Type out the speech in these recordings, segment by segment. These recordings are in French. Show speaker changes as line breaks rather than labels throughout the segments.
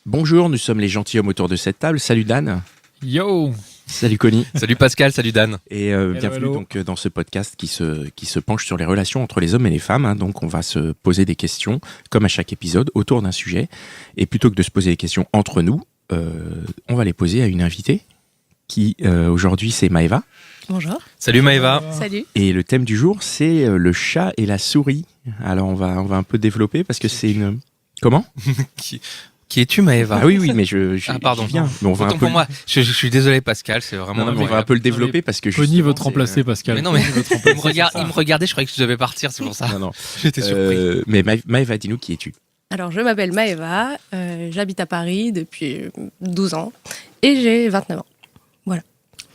Bonjour, nous sommes les gentilshommes autour de cette table. Salut Dan.
Yo.
Salut Connie.
Salut Pascal, salut Dan.
Et bienvenue donc dans ce podcast qui se penche sur les relations entre les hommes et les femmes. Hein. Donc on va se poser des questions, comme à chaque épisode, autour d'un sujet. Et plutôt que de se poser des questions entre nous, on va les poser à une invitée qui aujourd'hui c'est Maëva.
Bonjour.
Salut Maëva.
Salut.
Et le thème du jour c'est le chat et la souris. Alors on va un peu développer parce que c'est une... Comment ?
Qui es-tu Maëva ?
Ah oui, mais j'y
pardon.
viens. Mais on va
Autant pour moi, je suis désolé Pascal, c'est vraiment...
Non, mais on va un peu le développer parce que...
Connie veut te remplacer, Pascal.
Mais non, mais il me regardait, je croyais que je devais partir, c'est pour ça.
Non.
J'étais surpris.
Mais Maëva, dis-nous qui es-tu ?
Alors, je m'appelle Maëva, j'habite à Paris depuis 12 ans et j'ai 29 ans. Voilà.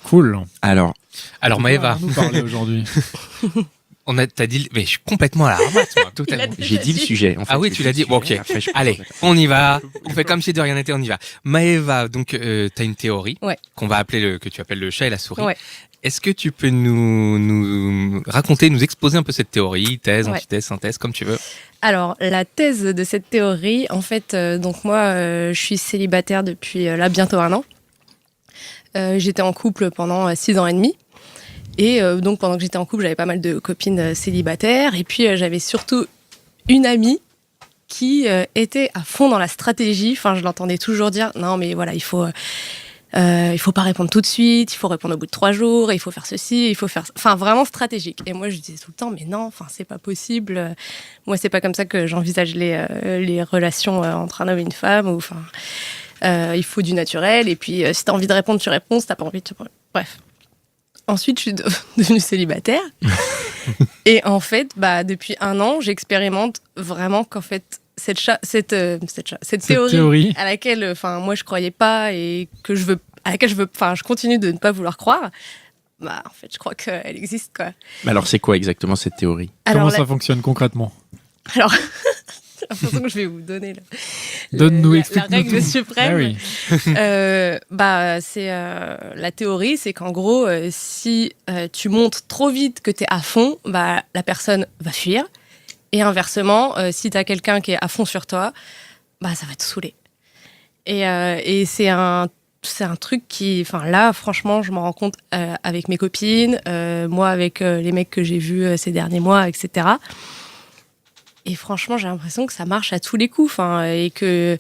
Cool.
Alors
Maëva,
On va nous parler aujourd'hui.
t'as dit... Mais je suis complètement à la ramasse, moi, totalement.
j'ai dit le sujet. En fait,
Ah oui, tu l'as dit. Bon, ok.
Après,
Allez, on y va. On fait comme si de rien n'était, on y va. Maëva, donc t'as une théorie qu'on va appeler que tu appelles le chat et la souris.
Ouais.
Est-ce que tu peux nous raconter, nous exposer un peu cette théorie, thèse, antithèse, synthèse, comme tu veux?
Alors, la thèse de cette théorie, en fait, donc moi, je suis célibataire depuis là bientôt 1 an. J'étais en couple pendant 6 ans et demi. Et donc, pendant que j'étais en couple, j'avais pas mal de copines célibataires. Et puis, j'avais surtout une amie qui était à fond dans la stratégie. Enfin, je l'entendais toujours dire, non, mais voilà, il faut pas répondre tout de suite, il faut répondre au bout de 3 jours, il faut faire ceci, il faut faire... Enfin, vraiment stratégique. Et moi, je disais tout le temps, mais non, enfin, c'est pas possible. Moi, c'est pas comme ça que j'envisage les relations entre un homme et une femme. Ou, enfin, il faut du naturel. Et puis, si t'as envie de répondre, tu réponds. Si t'as pas envie, tu... Bref. Ensuite, je suis devenue célibataire. Et en fait, depuis 1 an, j'expérimente vraiment qu'en fait, cette théorie à laquelle, moi, je croyais pas et à laquelle je continue de ne pas vouloir croire. En fait, je crois qu'elle existe, quoi.
Alors, c'est quoi exactement cette théorie ?
Comment ça fonctionne concrètement ?
Alors, j'ai l'impression que je vais vous donner
Donne-nous,
la règle suprême.
Ah oui.
C'est la théorie, c'est qu'en gros, si tu montes trop vite que t'es à fond, la personne va fuir. Et inversement, si t'as quelqu'un qui est à fond sur toi, ça va te saouler. Et c'est un truc qui, là, franchement, je m'en rends compte avec mes copines, moi avec les mecs que j'ai vus ces derniers mois, etc. Et franchement, j'ai l'impression que ça marche à tous les coups, et qu'il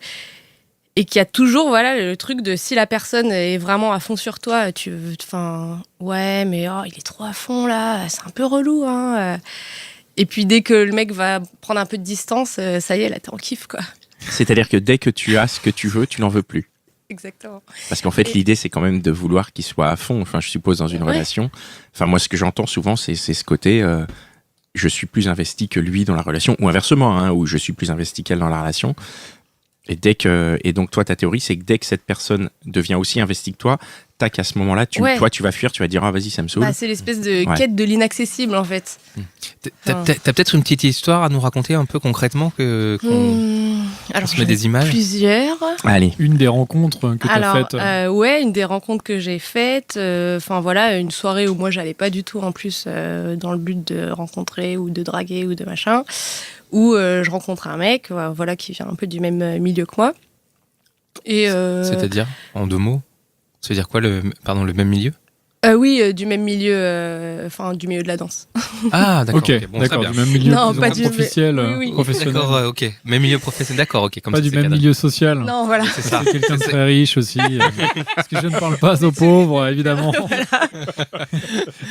y a toujours, le truc de si la personne est vraiment à fond sur toi, ouais, mais il est trop à fond là, c'est un peu relou, hein. Et puis dès que le mec va prendre un peu de distance, ça y est, là, t'es en kiff, quoi.
C'est-à-dire que dès que tu as ce que tu veux, tu n'en veux plus.
Exactement.
Parce qu'en fait, l'idée, c'est quand même de vouloir qu'il soit à fond, je suppose, dans une relation. Moi, ce que j'entends souvent, c'est ce côté... je suis plus investi que lui dans la relation, ou inversement, hein, où je suis plus investi qu'elle dans la relation. Et donc, toi, ta théorie, c'est que dès que cette personne devient aussi investie que toi, tac, à ce moment-là, toi, tu vas fuir, tu vas dire, vas-y, ça me saoule.
C'est l'espèce de quête de l'inaccessible, en fait.
T'as peut-être une petite histoire à nous raconter un peu concrètement qu'on se met des images.
Plusieurs.
Allez.
Une des rencontres que tu as faites.
Une des rencontres que j'ai faites. Une soirée où moi, j'allais pas du tout, en plus, dans le but de rencontrer ou de draguer ou de machin. Où je rencontre un mec, qui vient un peu du même milieu que moi. Et,
c'est-à-dire, en 2 mots ? Ça veut dire quoi, le même milieu ?
Oui, du même milieu, du milieu de la danse.
Ah, d'accord.
Ok,
bon,
d'accord,
très bien.
du même milieu
professionnel.
Professionnel.
D'accord, ok. Même milieu professionnel, d'accord, ok. Comme
pas
ça,
du
c'est
même
cadré.
milieu social.
Non, voilà.
C'est ça.
C'est quelqu'un de très riche aussi. Parce que je ne parle pas aux pauvres, évidemment.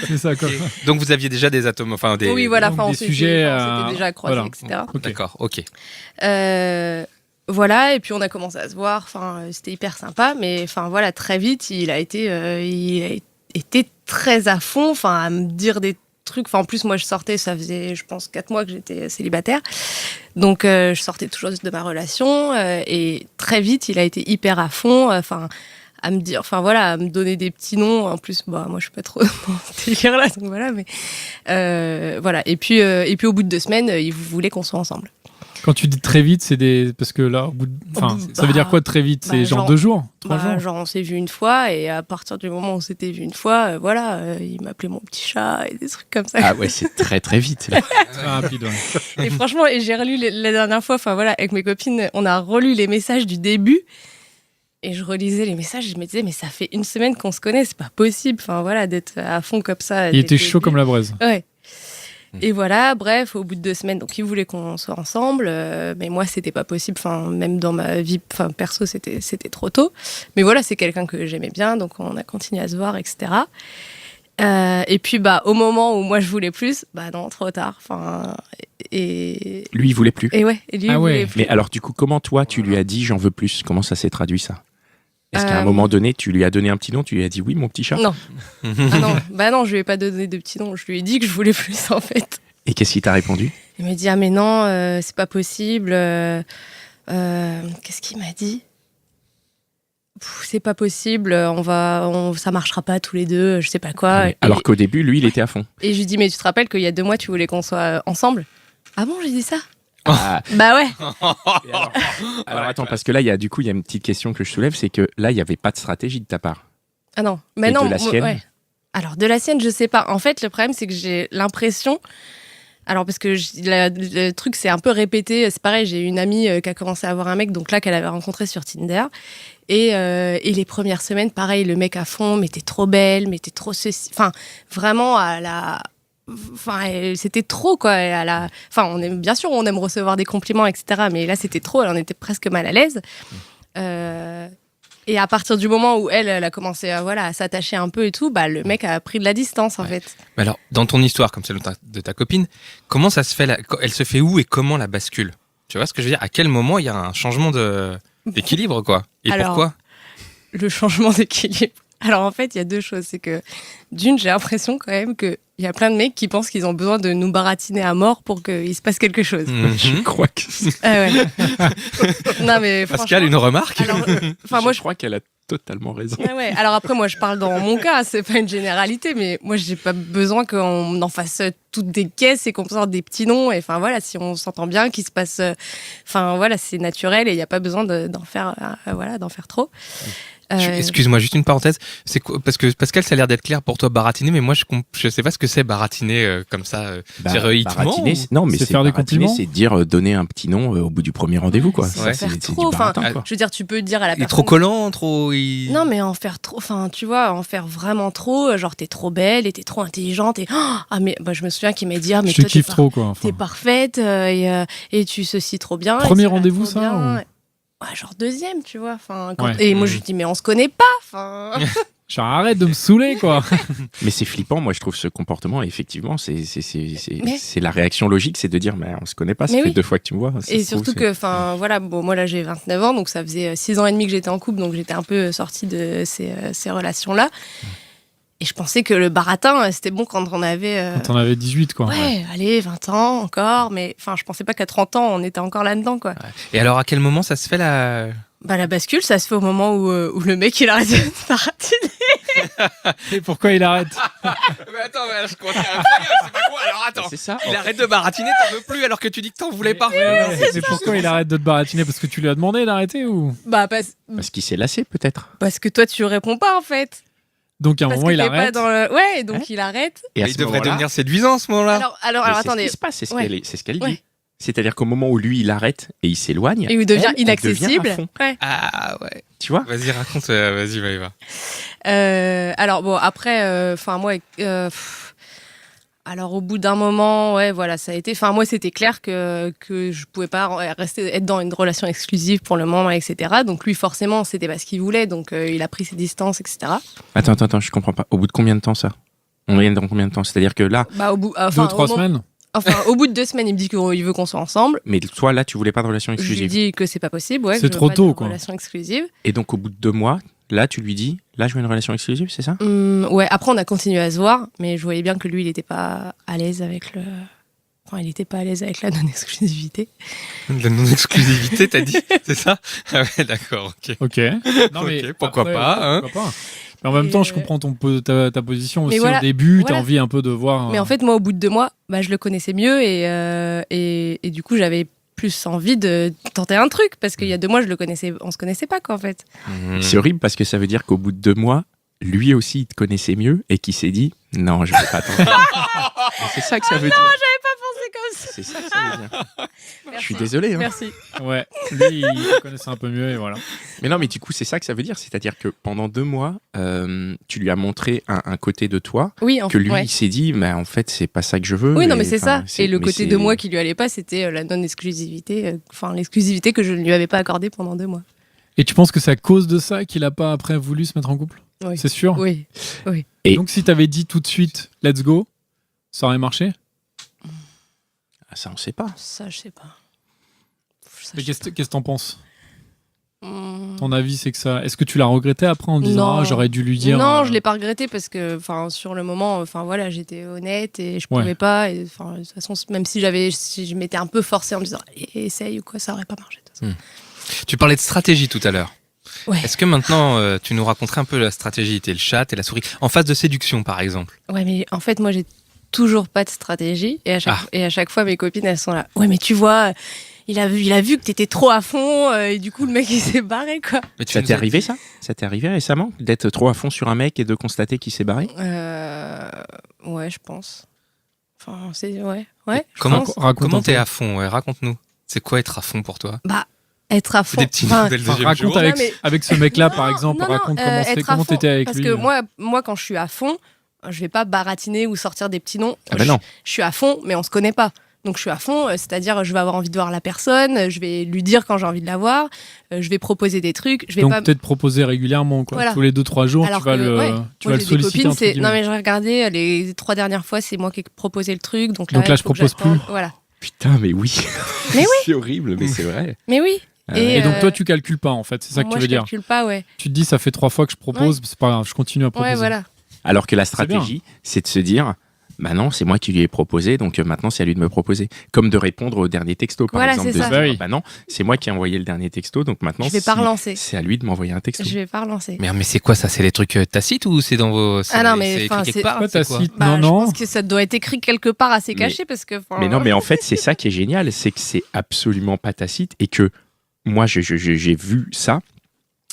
C'est ça, quoi.
Okay. Donc vous aviez déjà des atomes, des...
Oui, voilà.
Donc,
On
des
s'était
sujets,
déjà croisés,
voilà.
etc.
Okay.
D'accord, ok.
Voilà, et puis on a commencé à se voir. C'était hyper sympa, mais très vite, il a été très à fond, à me dire des trucs. En plus, moi, je sortais, ça faisait, je pense, 4 mois que j'étais célibataire. Donc, je sortais toujours de ma relation. Et très vite, il a été hyper à fond, à me dire, enfin voilà, à me donner des petits noms. En plus, bah moi je suis pas trop dans ce délire-là, donc voilà, mais voilà. Et puis au bout de 2 semaines, il voulait qu'on soit ensemble.
Quand tu dis très vite, parce que là, ça veut dire quoi très vite? C'est genre 2 jours, 3 jours?
Genre on s'est vu une fois et à partir du moment où on s'était vu une fois, il m'appelait mon petit chat et des trucs comme ça.
Ah ouais, c'est très très vite. Là.
Très rapide, ouais.
Et franchement, j'ai relu la dernière fois, enfin voilà, avec mes copines, on a relu les messages du début. Et je relisais les messages et je me disais, mais ça fait 1 semaine qu'on se connaît, c'est pas possible, enfin voilà, d'être à fond comme ça.
Il était chaud comme la braise.
Ouais. Et voilà, bref, au bout de 2 semaines, donc il voulait qu'on soit ensemble, mais moi c'était pas possible, enfin même dans ma vie, enfin perso c'était trop tôt. Mais voilà, c'est quelqu'un que j'aimais bien, donc on a continué à se voir, etc. Et puis bah au moment où moi je voulais plus, bah non, trop tard. Enfin et
Lui, il voulait plus.
et ouais, et lui il voulait plus.
Mais alors du coup, comment toi tu lui as dit j'en veux plus? Comment ça s'est traduit ça? Est-ce qu'à un moment donné, tu lui as donné un petit nom, tu lui as dit oui, mon petit chat?
Non. Ah non, bah non, je lui ai pas donné de petit nom. Je lui ai dit que je voulais plus en fait.
Et qu'est-ce qu'il t'a répondu?
Il m'a dit ah mais non, c'est pas possible. Qu'est-ce qu'il m'a dit? C'est pas possible. Ça marchera pas tous les deux. Je sais pas quoi.
Ah ouais. Alors qu'au début, lui, il était à fond.
Et je lui dis mais tu te rappelles qu'il y a 2 mois tu voulais qu'on soit ensemble? Ah bon, j'ai dit ça?
Ah.
Bah ouais.
Alors attends, parce que là, il y a une petite question que je soulève, c'est que là, il n'y avait pas de stratégie de ta part.
Ah non, mais
Et
non.
de la sienne?
Ouais. Alors de la sienne, je sais pas. En fait, le problème c'est que j'ai l'impression. Alors parce que le truc c'est un peu répété. C'est pareil, j'ai une amie qui a commencé à avoir un mec, donc là qu'elle avait rencontré sur Tinder. Et les premières semaines, pareil, le mec à fond, mais t'es trop belle, mais t'es trop ceci. Enfin, vraiment à la. Enfin, c'était trop quoi. Enfin, bien sûr, on aime recevoir des compliments, etc. Mais là, c'était trop. Elle en était presque mal à l'aise. Et à partir du moment où elle a commencé à s'attacher un peu et tout, bah le mec a pris de la distance en fait.
Mais alors, dans ton histoire, comme celle de ta copine, comment ça se fait? Elle se fait où et comment la bascule? Tu vois ce que je veux dire? À quel moment il y a un changement d'équilibre quoi? Et
alors,
pourquoi?
Le changement d'équilibre. Alors en fait, il y a 2 choses. C'est que d'une, j'ai l'impression quand même qu'il y a plein de mecs qui pensent qu'ils ont besoin de nous baratiner à mort pour qu'il se passe quelque chose.
Je crois que.
Ah ouais. Non mais
Pascal, une remarque?
Moi, je crois qu'elle a totalement raison.
Ah ouais. Alors après, moi, je parle dans mon cas, c'est pas une généralité, mais moi, j'ai pas besoin qu'on en fasse toutes des caisses et qu'on sorte des petits noms. Et enfin voilà, si on s'entend bien, qu'il se passe, enfin voilà, c'est naturel et il y a pas besoin d'en faire, d'en faire trop.
Excuse-moi, juste une parenthèse. C'est quoi, parce que Pascal, ça a l'air d'être clair pour toi baratiner, mais moi je sais pas ce que c'est baratiner comme ça.
Baratiner, non, mais
c'est
c'est
faire des
baratiner,
compliments.
c'est dire donner un petit nom au bout du premier rendez-vous quoi.
C'est
Ça,
faire
c'est
trop.
du
Enfin,
baratin, quoi.
je veux dire, tu peux dire à la
Il est
personne.
trop collant,
Non, mais en faire trop. Enfin, tu vois, en faire vraiment trop. Genre, t'es trop belle et t'es trop intelligente. Et mais bah, je me souviens qu'il m'a dit mais
Je te
toi,
kiffe trop quoi.
T'es parfaite et tu ceci trop bien.
Premier
et ça va
rendez-vous,
trop
ça,
bien.
ou-
Ouais, genre 2e, tu vois. Enfin,
Ouais.
Et moi, je lui dis mais on se connaît pas. Enfin.
Genre, arrête de me saouler quoi.
Mais c'est flippant, moi je trouve ce comportement, et effectivement, c'est la réaction logique, c'est de dire, mais on se connaît pas, ça
Mais
fait
oui.
2 fois que tu me vois. Ça
Et
se trouve,
surtout que, enfin, voilà, bon, moi là j'ai 29 ans, donc ça faisait 6 ans et demi que j'étais en couple, donc j'étais un peu sortie de ces relations-là. Et je pensais que le baratin, c'était bon quand on avait.
Quand on avait 18 quoi.
Ouais, allez, 20 ans encore, mais enfin, je pensais pas qu'à 30 ans, on était encore là-dedans, quoi.
Et alors, à quel moment ça se fait la...
Bah, la bascule, ça se fait au moment où le mec il arrête de baratiner.
Et pourquoi il arrête?
Mais attends, mais je crois que c'est incroyable, c'est pas quoi? Alors attends,
c'est ça.
il arrête de baratiner, t'en veux plus alors que tu dis que t'en voulais pas.
Mais pourquoi il arrête de te baratiner? Parce que tu lui as demandé d'arrêter ou?
Bah,
Parce qu'il s'est lassé peut-être.
parce que toi, tu réponds pas, en fait.
Donc à un
Parce
moment
que
il
t'es pas
arrête.
dans le... Ouais, donc il arrête.
Et à
Il
ce
devrait
moment-là,
devenir séduisant à ce moment-là.
Alors
mais c'est
attendez.
ce qui se passe, c'est ce
Ouais.
qu'elle dit.
Ouais.
C'est-à-dire qu'au moment où lui il arrête et il s'éloigne,
Et il devient
elle devient
inaccessible.
à fond.
Ouais.
Ah ouais.
Tu vois?
Vas-y, raconte, vas-y, va.
Alors bon, après, enfin moi, alors au bout d'un moment, ouais, voilà, ça a été. Enfin moi, c'était clair que je pouvais pas être dans une relation exclusive pour le moment, etc. Donc lui, forcément, c'était pas ce qu'il voulait, donc il a pris ses distances, etc.
Attends, je comprends pas. Au bout de combien de temps ça? On est dans combien de temps? C'est-à-dire que là,
Bah au bout,
2-3 semaines.
Enfin, au bout de 2 semaines, il me dit qu'il veut qu'on soit ensemble.
mais toi là, tu voulais pas de relation
Je lui
exclusive.
dis que c'est pas possible, ouais.
C'est
que je veux
trop
pas
tôt,
de
quoi.
relation exclusive.
Et donc au bout de 2 mois, là tu lui dis, là je veux une relation exclusive, c'est ça?
Ouais. Après, on a continué à se voir, mais je voyais bien que lui, il était pas à l'aise avec Enfin, il n'était pas à l'aise avec la non-exclusivité.
La non-exclusivité, t'as dit, c'est ça? Ah ouais, d'accord, ok.
Ok.
Ok, pourquoi pas, hein.
Pourquoi pas. Mais en même temps, je comprends ta position aussi
voilà,
au début.
voilà.
T'as envie un peu de voir.
Mais en fait, moi, au bout de 2 mois, je le connaissais mieux et du coup, j'avais plus envie de tenter un truc parce qu'il y a 2 mois, on se connaissait pas, quoi, en fait.
C'est horrible parce que ça veut dire qu'au bout de 2 mois, lui aussi, il te connaissait mieux et qu'il s'est dit non, je vais pas attendre. C'est ça que ça veut dire.
Non, j'avais pas pensé comme ça.
C'est ça que ça veut dire.
Merci.
Je suis désolé. Hein.
Merci.
Ouais. Lui, il te connaissait un peu mieux et voilà.
Mais non, mais du coup, c'est ça que ça veut dire. C'est-à-dire que pendant 2 mois, tu lui as montré un côté de toi
Oui,
que lui,
ouais.
il s'est dit, mais en fait, c'est pas ça que je veux.
Oui, non,
Et,
mais c'est ça. Et le
mais
côté de moi qui lui allait pas, c'était la non-exclusivité. Enfin, l'exclusivité que je ne lui avais pas accordée pendant 2 mois.
Et tu penses que c'est à cause de ça qu'il a pas après voulu se mettre en couple?
Oui.
C'est sûr.
Oui.
Et-
Donc si t'avais dit tout de suite let's go, ça aurait marché?
Ah, ça, on sait pas.
Ça, je sais pas. Ça,
Mais
je
qu'est-ce que t'en penses?
Hum.
Ton avis, c'est que ça. Est-ce que tu l'as regretté après en disant
Non.
ah, j'aurais dû lui dire?
Non, je l'ai pas regretté parce que, sur le moment, voilà, j'étais honnête et je
Ouais.
pouvais pas. Et, de toute façon, même si je m'étais un peu forcée en me disant essaye ou quoi, ça aurait pas marché. De toute façon.
Tu parlais de stratégie tout à l'heure.
Ouais.
Est-ce que maintenant, tu nous raconterais un peu la stratégie? T'es le chat, t'es la souris. En phase de séduction, par exemple.
Ouais, mais en fait, moi, j'ai toujours pas de stratégie et à chaque fois, mes copines, elles sont là. Ouais, mais tu vois, il a vu que t'étais trop à fond et du coup, le mec, il s'est barré, quoi.
Mais tu
Ça
nous
t'est
as
arrivé,
dit-
ça? Ça t'est arrivé récemment? D'être trop à fond sur un mec et de constater qu'il s'est barré?
Ouais, je pense. Enfin, c'est ouais, je
Comment,
pense.
Raconte
comment
un
t'es
peu.
à fond? Ouais, raconte-nous. C'est quoi être à fond pour toi?
Être à
C'est
fond.
des petites
Enfin,
nouvelles
Enfin,
deuxième
raconte
jour.
avec,
Non, mais-
avec ce mec-là, par
Non,
exemple.
non,
Raconte
être à
comment
fond,
t'étais avec
parce
lui.
que moi, quand je suis à fond, je vais pas baratiner ou sortir des petits noms.
Ah ben non.
Je suis à fond, mais on se connaît pas. Donc je suis à fond, c'est-à-dire je vais avoir envie de voir la personne, je vais lui dire quand j'ai envie de la voir, je vais proposer des trucs, je vais
Donc
pas.
peut-être proposer régulièrement, quoi.
Voilà.
Tous les 2-3 jours,
Alors
tu vas
que,
le,
ouais,
tu
moi,
vas le
j'ai des
solliciter.
copines,
entre
c'est
guillemets.
non mais je regardais les 3 dernières fois, c'est moi qui ai proposé le truc, donc
Donc là,
il
je
faut que
propose
j'attende.
plus.
Voilà.
Putain, mais oui.
Mais oui.
C'est horrible, mais c'est vrai.
Mais oui.
Ah
Et donc toi, tu calcules pas, en fait. C'est ça que
moi,
tu veux
je
dire.
calcule pas, ouais.
Tu te dis, ça fait 3 fois que je propose, c'est pas grave, je continue à proposer.
Ouais, voilà.
Alors que la
C'est bien.
stratégie, c'est de se dire, bah non, c'est moi qui lui ai proposé, donc maintenant c'est à lui de me proposer. Comme de répondre au dernier texto, par
Voilà,
exemple.
c'est
De
ça.
se dire,
Bah oui.
bah non, c'est moi qui ai envoyé le dernier texto, donc maintenant
Je vais pas relancer.
c'est à lui de m'envoyer un texto.
Je vais pas relancer.
Mais c'est quoi ça? C'est les trucs tacites ou c'est dans vos.
Ah non, mais,
c'est écrit
enfin,
quelque
c'est-
part,
Pas
c'est quoi?
tacite,
Bah,
non,
je
non.
pense que ça doit être écrit quelque part assez
Mais-
caché parce que.
Mais non, mais en fait, c'est ça qui est génial, c'est que c'est absolument pas tacite et que moi, j'ai vu ça.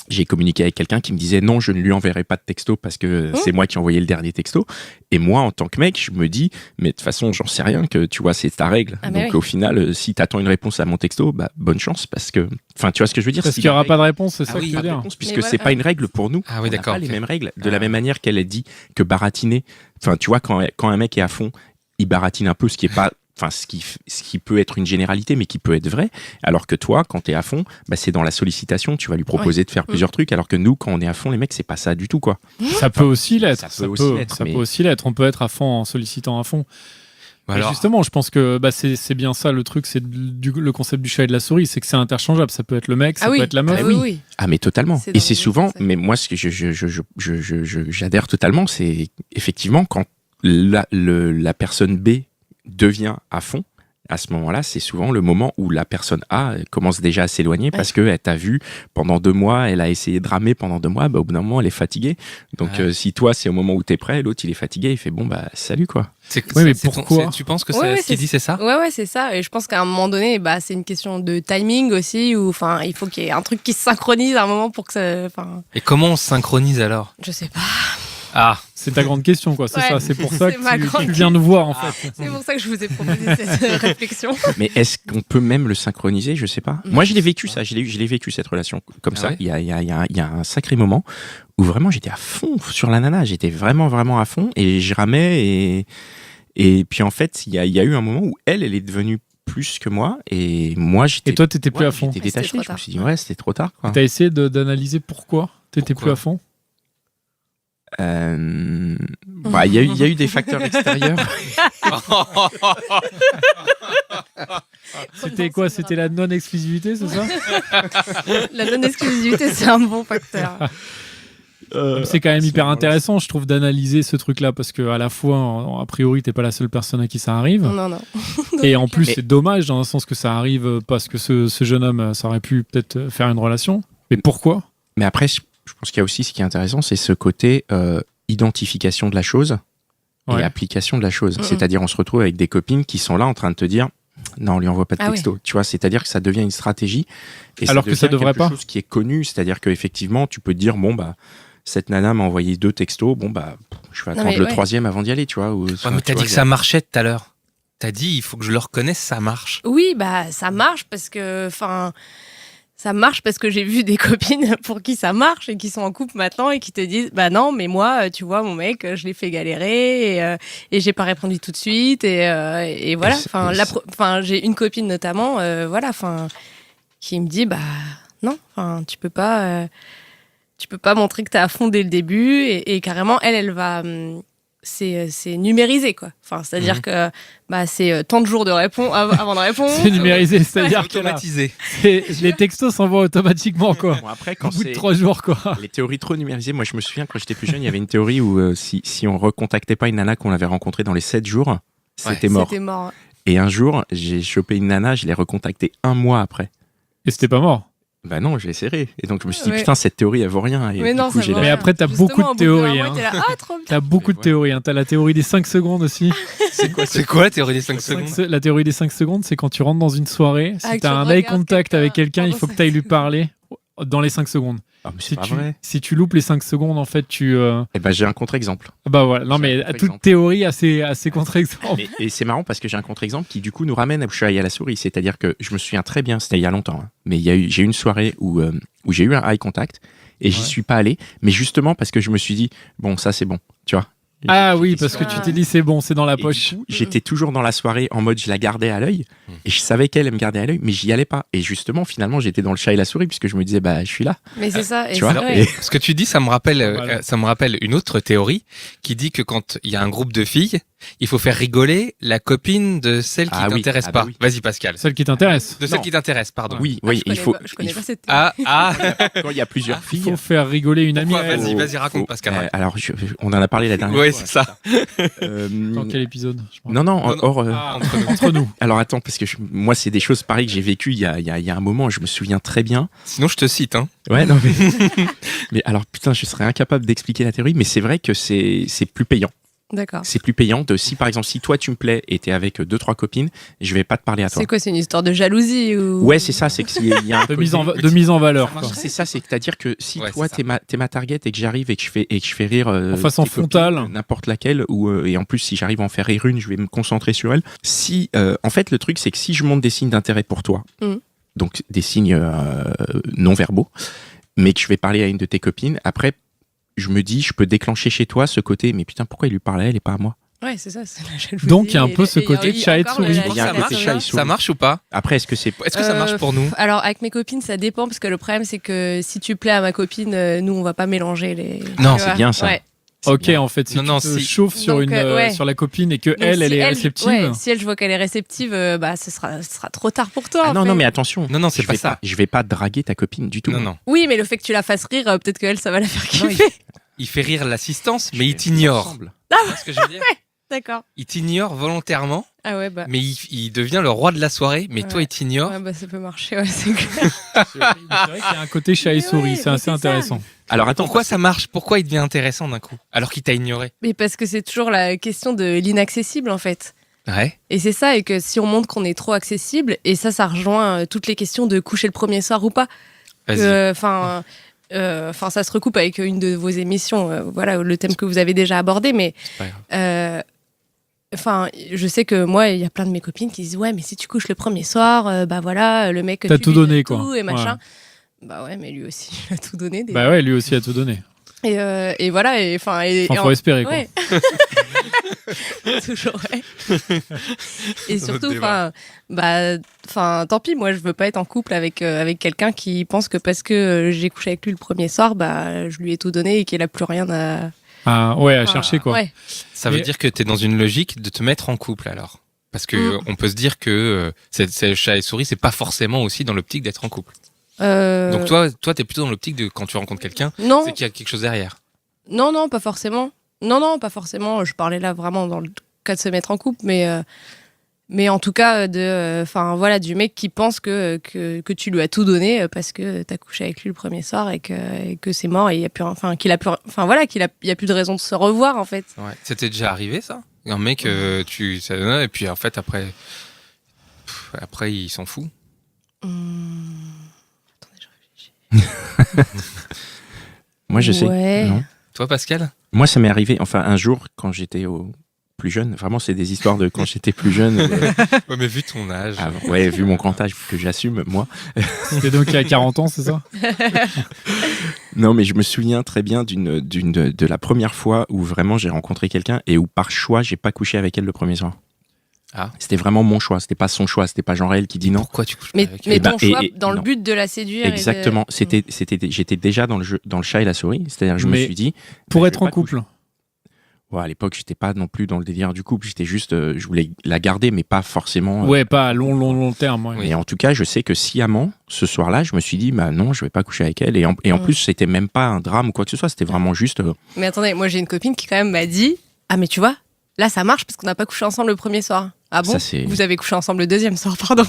J'ai communiqué avec quelqu'un qui me disait non, je ne lui enverrai pas de texto parce que c'est moi qui ai envoyé le dernier texto. Et moi, en tant que mec, je me dis, mais de toute façon, j'en sais rien que tu vois, c'est ta règle.
Ah, mais
Donc
oui.
au final, si tu attends une réponse à mon texto, bah bonne chance parce que, enfin, tu vois ce que je veux dire.
Parce
si
qu'il n'y
la
aura pas
règle-
de réponse, c'est
Ah
ça
oui,
que tu
pas
veux
de
dire.
réponse, puisque
Mais
c'est
voilà.
pas une règle pour nous.
Ah oui,
On n'a
d'accord,
pas les
ok.
mêmes règles. De la même manière qu'elle a dit que baratiner, enfin, tu vois, quand un mec est à fond, il baratine un peu, ce qui est pas, enfin, ce qui peut être une généralité, mais qui peut être vrai. Alors que toi, quand t'es à fond, bah, c'est dans la sollicitation, tu vas lui proposer de faire plusieurs trucs. Alors que nous, quand on est à fond, les mecs, c'est pas ça du tout, quoi.
Ça peut aussi l'être.
ça peut aussi l'être,
Ça
mais-
peut aussi l'être. On peut être à fond en sollicitant à fond.
Bah
Mais
alors,
justement, je pense que c'est bien ça le truc, c'est le concept du chat et de la souris, c'est que c'est interchangeable. Ça peut être le mec, ça peut être la meuf.
Ah oui, oui.
Ah, mais totalement.
C'est
Et
dans
c'est
le
souvent,
concept.
mais moi, ce que j'adhère totalement, c'est effectivement quand la personne B devient à fond. À ce moment-là, c'est souvent le moment où la personne A commence déjà à s'éloigner parce qu'elle t'a vu pendant 2 mois, elle a essayé de ramer pendant 2 mois, bah, au bout d'un moment, elle est fatiguée. Donc,
Ouais.
si toi, c'est au moment où t'es prêt, l'autre, il est fatigué, il fait bon, bah, salut, quoi.
Oui, mais
c'est
pourquoi
tu penses que
Ouais,
c'est
ouais,
ce qu'il
c'est-
dit, c'est ça?
Ouais, c'est ça. Et je pense qu'à un moment donné, bah, c'est une question de timing aussi, où enfin, il faut qu'il y ait un truc qui se synchronise à un moment pour que ça. Enfin,
Et comment on se synchronise alors?
je sais pas.
Ah,
C'est ta grande question, quoi. C'est
Ouais.
ça. C'est pour ça
C'est ma
que
grande
tu viens nous voir, en fait.
C'est pour ça que je vous ai proposé cette réflexion.
Mais est-ce qu'on peut même le synchroniser? Je sais pas. Moi, je l'ai vécu, ça. Je l'ai vécu, cette relation comme
Ah
ça.
ouais
Il y a un sacré moment où vraiment j'étais à fond sur la nana. J'étais vraiment, vraiment à fond et je ramais. Et puis en fait, il y a eu un moment où elle est devenue plus que moi. Et moi, j'étais.
Et toi, t'étais plus
ouais,
à fond.
J'étais
C'était
détaché.
trop
Je me
tard.
suis dit, ouais, c'était trop tard. Quoi.
T'as essayé d'analyser pourquoi t'étais
Pourquoi
plus à fond.
Bah, il y a eu des facteurs extérieurs.
C'était quoi? C'était la non-exclusivité, c'est ça?
La non-exclusivité, c'est un bon facteur.
C'est quand même hyper intéressant, je trouve, d'analyser ce truc-là parce que à la fois, a priori, t'es pas la seule personne à qui ça arrive.
Non.
Et en plus,
Mais-
c'est dommage dans le sens que ça arrive parce que ce jeune homme, ça aurait pu peut-être faire une relation. Mais pourquoi?
Mais après, je pense qu'il y a aussi ce qui est intéressant, c'est ce côté identification de la chose
Ouais.
et application de la chose.
Mhm.
C'est-à-dire, on se retrouve avec des copines qui sont là en train de te dire non, on lui envoie pas de
Ah
texto. Tu vois, c'est-à-dire que ça devient une stratégie. Et
Alors que ça
devient
devrait
quelque
pas.
chose qui est connu. C'est-à-dire qu'effectivement, tu peux te dire bon, bah, cette nana m'a envoyé 2 textos. Bon, bah, je vais
Non,
attendre
mais
le
ouais.
3e avant d'y aller, tu vois. Ou,
Ouais, mais t'as dit que ça marchait tout à l'heure. T'as dit, il faut que je le reconnaisse, ça marche.
Oui, bah ça marche parce que, ça marche parce que j'ai vu des copines pour qui ça marche et qui sont en couple maintenant et qui te disent, bah non, mais moi, tu vois, mon mec, je l'ai fait galérer et j'ai pas répondu tout de suite et voilà. J'ai une copine notamment, qui me dit, bah non, tu peux pas montrer que t'es à fond dès le début et carrément, elle va. C'est numérisé quoi. C'est-à-dire que c'est tant de jours de réponse avant de répondre.
C'est numérisé, c'est-à-dire que là,
automatisé.
les textos s'envoient automatiquement, quoi.
Bon, après,
Au
quand
bout de
c'est
3 jours, quoi.
les théories trop numérisées, moi je me souviens quand j'étais plus jeune, il y avait une théorie où si on recontactait pas une nana qu'on avait rencontrée dans les 7 jours, c'était mort.
C'était mort.
Et un jour, j'ai chopé une nana, je l'ai recontactée 1 mois après.
Et c'était pas mort.
Bah non, je l'ai serré. Et donc je me suis dit,
Ouais.
putain, cette théorie, elle vaut rien. Et
Mais
du
non,
coup,
ça
j'ai
vaut
lâché.
Mais
rien.
après, t'as
Justement,
beaucoup de
au bout d'un
théories,
mois,
hein.
t'es là, trop bien.
T'as beaucoup de
Ouais.
théories. Hein. T'as la théorie des 5 secondes aussi.
C'est quoi la théorie des 5 secondes?
La théorie des 5 secondes, c'est quand tu rentres dans une soirée, si
Ah, que
t'as
tu
un eye
regardes
contact avec
quelqu'un
quelqu'un, il
pendant
faut que
5
t'ailles lui
secondes.
parler dans les 5 secondes.
Ah, mais c'est
Si
pas vrai.
si tu loupes les 5 secondes, en fait, tu.
Eh ben, j'ai un contre-exemple.
Bah voilà. Non,
J'ai un
mais
contre-exemple.
toute théorie a ses contre-exemples.
Et c'est marrant parce que j'ai un contre-exemple qui, du coup, nous ramène à chat et à la souris. C'est-à-dire que je me souviens très bien, c'était il y a longtemps, hein, mais j'ai eu une soirée où j'ai eu un eye contact et j'y
Ouais.
suis pas allé, mais justement parce que je me suis dit, bon, ça c'est bon, tu vois.
Ah
J'ai
oui,
dit,
parce que
ça.
tu t'es dit c'est bon, c'est dans la
Et du
poche.
coup, j'étais toujours dans la soirée en mode je la gardais à l'œil et je savais qu'elle me gardait à l'œil, mais j'y allais pas. Et justement, finalement, j'étais dans le chat et la souris puisque je me disais, bah, je suis là.
Mais c'est ça. Et
Tu
c'est
vois.
vrai.
Et-
Ce que tu dis, ça me rappelle
Voilà.
une autre théorie qui dit que quand il y a un groupe de filles, il faut faire rigoler la copine de celle qui
Ah oui,
t'intéresse
ah bah
pas.
oui.
Vas-y, Pascal.
Celle qui t'intéresse.
De celle
Non.
qui t'intéresse, pardon.
Oui,
Ah,
oui,
je
il faut.
je connais
il
pas
faut-
cette.
Ah,
Quand il y a plusieurs
Il
filles.
faut faire rigoler une amie.
Pourquoi
à elle.
Vas-y, vas-y, raconte, Pascal.
Alors, on en a parlé la dernière
Ouais,
fois.
c'est ça.
Dans quel épisode je pense.
Non, non,
Non, non.
hors.
Ah, entre nous.
Alors attends, parce que moi, c'est des choses pareilles que j'ai vécues il y a un moment, je me souviens très bien.
Sinon, je te cite. Hein.
Ouais, non, mais alors putain, je serais incapable d'expliquer la théorie, mais c'est vrai que c'est plus payant.
D'accord.
C'est plus payant de si par exemple, si toi tu me plais et t'es avec 2-3 copines, je vais pas te parler à toi.
C'est quoi, c'est une histoire de jalousie ou...
Ouais, c'est ça, c'est qu'il y a un
De mise en,
côté-
de mise en valeur. quoi.
C'est ça, c'est-à-dire que si
Ouais,
toi
c'est ça.
t'es ma target et que j'arrive et que je fais rire
En façon
tes copines,
frontale.
n'importe laquelle et en plus si j'arrive à en faire rire une, je vais me concentrer sur elle. Si en fait le truc c'est que si je montre des signes d'intérêt pour toi,
Mhm.
donc des signes non verbaux, mais que je vais parler à une de tes copines, après je me dis je peux déclencher chez toi ce côté mais putain pourquoi il lui parlait à elle et pas à moi.
Ouais, c'est ça, c'est la jalousie.
Donc, il y a un peu
Et-
ce
et
côté
il y a
chat et
encore
souris.
la
Il y a un
jalousie,
côté
ça
chat et
va.
souris.
Ça marche ou pas?
Après est-ce que c'est
Est-ce que ça marche pour nous?
Alors, avec mes copines, ça dépend, parce que le problème, c'est que si tu plais à ma copine, nous, on va pas mélanger les...
Non,
tu
c'est
vois.
bien, ça.
Ouais.
Ok,
bien.
en fait, si
Non, non,
tu te
si-
chauffes sur,
Donc, ouais.
sur la copine et que
Donc,
elle
si
est réceptive,
ouais, si elle, je vois qu'elle est réceptive, ce sera trop tard pour toi.
Ah
en
non
fait.
non mais attention.
Non, non, c'est
je
pas
vais
ça.
je vais pas draguer ta copine du tout.
Non, non.
Oui, mais le fait que tu la fasses rire, peut-être qu'elle, ça va la faire
Non,
kiffer.
Il fait rire l'assistance,
Je
mais il
fais
t'ignore.
ensemble.
Tu vois ce que je veux dire?
D'accord.
Il t'ignore volontairement,
Ah ouais, bah...
mais il devient le roi de la soirée, mais toi,
Ouais.
il t'ignore.
Ouais, bah ça peut marcher, ouais, c'est clair.
c'est vrai qu'il y a un côté chat et
Mais
souris,
ouais,
c'est
mais
assez
c'est ça.
intéressant.
Alors attends,
Pourquoi ça marche? Pourquoi il devient intéressant d'un coup? Alors qu'il t'a ignoré.
Mais parce que c'est toujours la question de l'inaccessible, en fait.
Ouais.
Et c'est ça, et que si on montre qu'on est trop accessible, et ça rejoint toutes les questions de coucher le premier soir ou pas.
Vas-y.
Enfin, ça se recoupe avec une de vos émissions, voilà, le thème que vous avez déjà abordé, mais
C'est pas grave.
enfin, je sais que moi, il y a plein de mes copines qui disent ouais, mais si tu couches le premier soir, bah voilà, le mec
T'as
tu
tout
lui
donné,
donnes tout
quoi.
et machin. Bah ouais, mais lui aussi, il a tout donné.
Bah ouais, lui aussi a tout donné.
Et voilà, et enfin, et
Enfin, faut espérer, quoi.
ouais. Toujours, ouais. Et
Notre
surtout,
débat.
tant pis, moi, je veux pas être en couple avec quelqu'un qui pense que parce que j'ai couché avec lui le premier soir, bah, je lui ai tout donné et qu'il a plus rien à.
Ah, ouais, à chercher, quoi.
Ouais.
Ça veut
Mais-
dire que t'es dans une logique de te mettre en couple alors. Parce que on peut se dire que c'est chat et souris, c'est pas forcément aussi dans l'optique d'être en couple. Donc toi, t'es plutôt dans l'optique de quand tu rencontres quelqu'un,
non.
c'est qu'il y a quelque chose derrière.
Non, pas forcément. Non, pas forcément. Je parlais là vraiment dans le cas de se mettre en couple, mais en tout cas du mec qui pense que tu lui as tout donné parce que t'as couché avec lui le premier soir et que c'est mort et il y a plus, qu'il y a plus de raison de se revoir en fait.
Ouais. C'était déjà arrivé ça? Un mec, ça donne, et puis en fait après il s'en fout.
Attendez, je réfléchis.
Moi, je sais.
Ouais.
Non.
Toi, Pascal?
Moi, ça m'est arrivé, un jour, quand j'étais plus jeune. Vraiment, c'est des histoires de quand j'étais plus jeune.
Ouais, mais vu ton âge.
Ouais, vu mon grand âge que j'assume, moi.
C'était donc il y a 40 ans, c'est ça?
Non, mais je me souviens très bien de la première fois où vraiment j'ai rencontré quelqu'un et où par choix, j'ai pas couché avec elle le premier soir.
Ah.
C'était vraiment mon choix, c'était pas son choix, c'était pas genre elle qui dit non.
Pourquoi tu couches pas
Mais
avec
mais
elle?
ton choix
et
dans le
non.
but de la séduire.
Exactement, j'étais déjà dans le chat et la souris, c'est-à-dire que je me
Mais
suis dit
Pour
je
être
vais
en
pas coucher.
couple.
Ouais, à l'époque, j'étais pas non plus dans le délire du couple, j'étais juste je voulais la garder mais pas forcément
Ouais, pas à long terme. Ouais.
Mais en tout cas, je sais que sciemment, ce soir-là, je me suis dit, bah non, je vais pas coucher avec elle. Et en plus, c'était même pas un drame ou quoi que ce soit. C'était vraiment juste.
Mais attendez, moi j'ai une copine qui quand même m'a dit ah mais tu vois, là ça marche parce qu'on n'a pas couché ensemble le premier soir. Ah bon?
Ça, c'est-
Vous avez couché ensemble le deuxième soir, pardon.